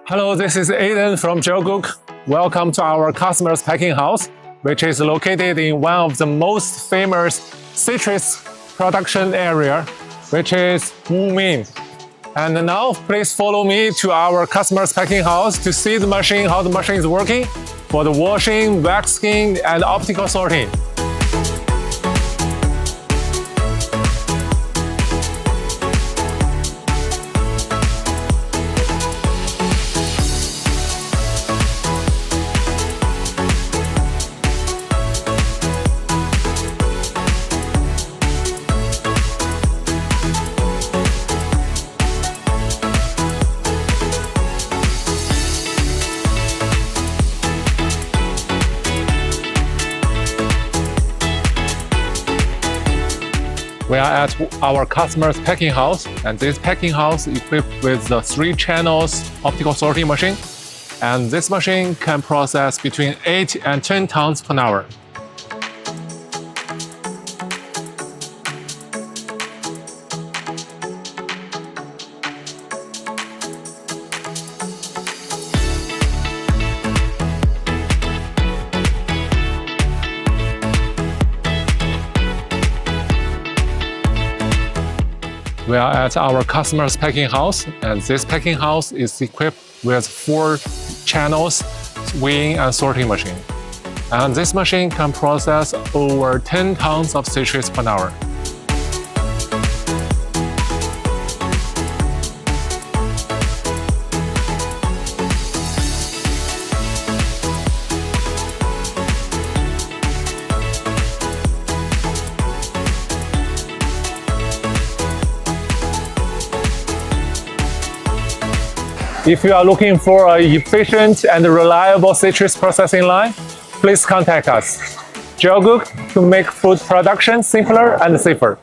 Hello, this is Aiden from Geogook. Welcome to our customer's packing house, which is located in one of the most famous citrus production area, which is Wumin. And now, please follow me to our customer's packing house to see the machine, how the machine is working for the washing, waxing, and optical sorting. We are at our customer's packing house, and this packing house is equipped with the 3 channels optical sorting machine. And this machine can process between 8 and 10 tons per hour. We are at our customer's packing house, and this packing house is equipped with 4 channels, weighing and sorting machine. And this machine can process over 10 tons of citrus per hour. If you are looking for an efficient and reliable citrus processing line, please contact us. Geogook to make food production simpler and safer.